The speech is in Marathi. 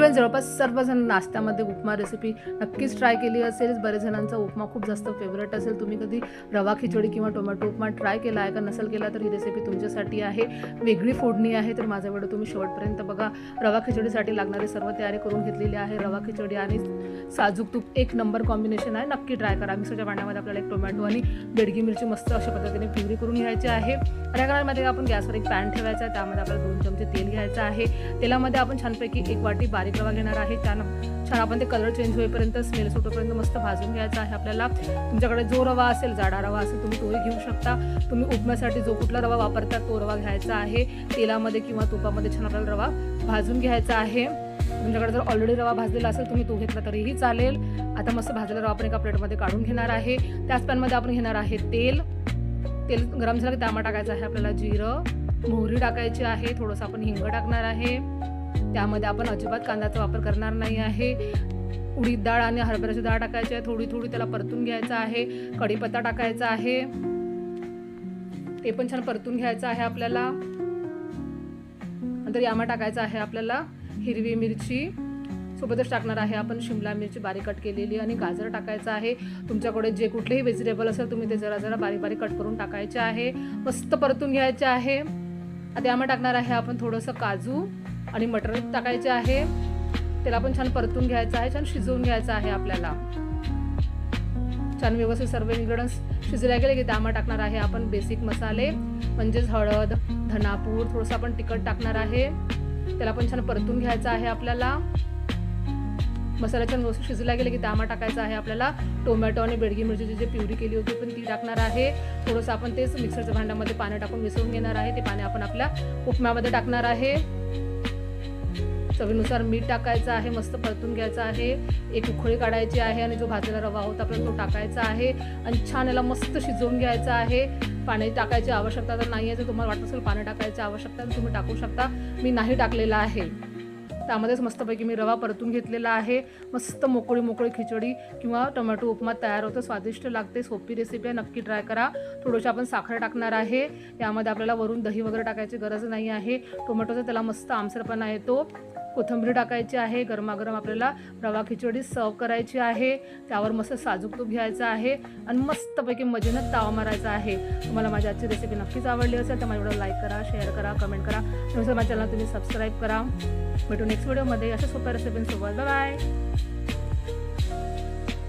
एव्हरीवन, जवळपास सर्वजण नाश्त्यामध्ये उपमा रेसिपी नक्कीच ट्राय केली असेल. बरेच जणांचा उपमा खूप जास्त फेवरेट असेल. तुम्ही कधी रवा खिचडी किंवा टोमॅटो उपमा ट्राय केला आहे का? नसेल केला तर ही रेसिपी तुमच्यासाठी आहे. वेगळी फोडणी आहे, तर माझा व्हिडिओ तुम्ही शेवटपर्यंत बघा. रवा खिचडीसाठी लागणारी सर्व तयारी करून घेतलेली आहे. रवा खिचडी आणि साजूक तूप एक नंबर कॉम्बिनेशन आहे, नक्की ट्राय करा. मिक्सरच्या भांड्यामध्ये आपल्याला एक टोमॅटो आणि बेडगी मिरची मस्त अशा पद्धतीने प्युरी करून घ्यायची आहे. या काळामध्ये आपण गॅसवर एक पॅन ठेवायचा आहे. त्यामध्ये आपल्याला 2 चमचे तेल घ्यायचं आहे. तेलामध्ये आपण छानपैकी 1 वाटी बारीक रवा घेणार आहे. छान आपण ते कलर चेंज होईपर्यंत, स्मेल सुटेपर्यंत मस्त भाजून घ्यायचा आहे आपल्याला. तुमच्याकडे जो रवा असेल, जाडा रवा असेल, तुम्ही तोही घेऊ शकता. तुम्ही उपम्यासाठी जो कुठला रवा वापरता तो रवा घ्यायचा आहे. तेलामध्ये किंवा तुपामध्ये छान आपल्याला रवा भाजून घ्यायचा आहे. तुमच्याकडे जर ऑलरेडी रवा भाजलेला असेल, तुम्ही तो घेतला तरीही चालेल. आता मस्त भाजलेला रवा आपण एका प्लेटमध्ये काढून घेणार आहे. त्याच पॅनमध्ये आपण घेणार आहे तेल गरम झालं की त्यामध्ये टाकायचं आहे आपल्याला जिरं, मोहरी टाकायची आहे. थोडंसं आपण हिंग टाकणार आहे. त्यामध्ये आपण अजिबात कांद्याचा वापर करणार नाही आहे. उडीद डाळ आणि हरभऱ्याची डाळ टाकायची आहे. थोडी त्याला परतून घ्यायचं आहे. कढीपत्ता टाकायचा आहे, ते पण छान परतून घ्यायचं आहे आपल्याला. नंतर यामध्ये टाकायचं आहे आपल्याला हिरवी मिरची, सोबतच टाकणार आहे आपण शिमला मिरची बारीक कट केलेली, आणि गाजर टाकायचं आहे. तुमच्याकडे जे कुठलेही व्हेजिटेबल असेल तुम्ही ते जरा बारीक कट करून टाकायचे आहे. मस्त परतून घ्यायचे आहे. आता यामध्ये टाकणार आहे आपण थोडंसं काजू आणि मटर टाकायचे आहे. त्याला पण छान परतून घ्यायचं आहे, छान शिजवून घ्यायचं आहे आपल्याला. छान व्यवस्थित सर्व इन्ग्रेडियंट्स शिजले गेले की त्यामध्ये टाकणार आहे आपण बेसिक मसाले, म्हणजेच हळद, धनापूर, थोडंसं आपण तिखट टाकणार आहे. त्याला पण छान परतून घ्यायचं आहे आपल्याला. मसाला छान व्यवस्थित शिजला गेले की त्यामध्ये टाकायचं आहे आपल्याला टोमॅटो आणि बेडगी मिरचीची जी प्युरी केली होती पण ती टाकणार आहे. थोडंसं आपण तेच मिक्सरच्या भांड्यामध्ये पाणी टाकून मिसळून घेणार आहे. ते पाणी आपण आपल्या उपम्यामध्ये टाकणार आहे. चवीनुसार मीठ टाकायचं आहे. मस्त परतून घ्यायचं आहे. एक उकळी काढायची आहे आणि जो भाजलेला रवा होता आपल्याला तो टाकायचा आहे आणि छान याला मस्त शिजवून घ्यायचं आहे. पाणी टाकायची आवश्यकता तर नाही आहे. जर तुम्हाला वाटत असेल पाणी टाकायची आवश्यकता तर तुम्ही टाकू शकता. मी नाही टाकलेलं आहे. त्यामध्येच मस्तपैकी मी रवा परतून घेतलेला आहे. मस्त मोकळी खिचडी किंवा टोमॅटो उपमा तयार होतं. स्वादिष्ट लागते, सोपी रेसिपी आहे, नक्की ट्राय करा. थोडीशी आपण साखर टाकणार आहे. यामध्ये आपल्याला वरून दही वगैरे टाकायची गरज नाही आहे. टोमॅटोचा त्याला मस्त आमसरपणा येतो. कोथिंबीर टाकायची आहे. गरमागरम आपल्याला रवा खिचडी सर्व करायची आहे. त्यावर मस्त साजूक तूप घ्यायचं आहे आणि मस्तपैकी मजेनं ताव मारायचा आहे. तुम्हाला माझी आजची रेसिपी नक्कीच आवडली असेल तर माझ्या व्हिडिओला लाईक करा, शेअर करा, कमेंट करा. नंतर माझ्या चॅनलला तुम्ही सबस्क्राईब करा. भेटू नेक्स्ट व्हिडिओमध्ये अशा सोप्या रेसिपींसोबत. बाय.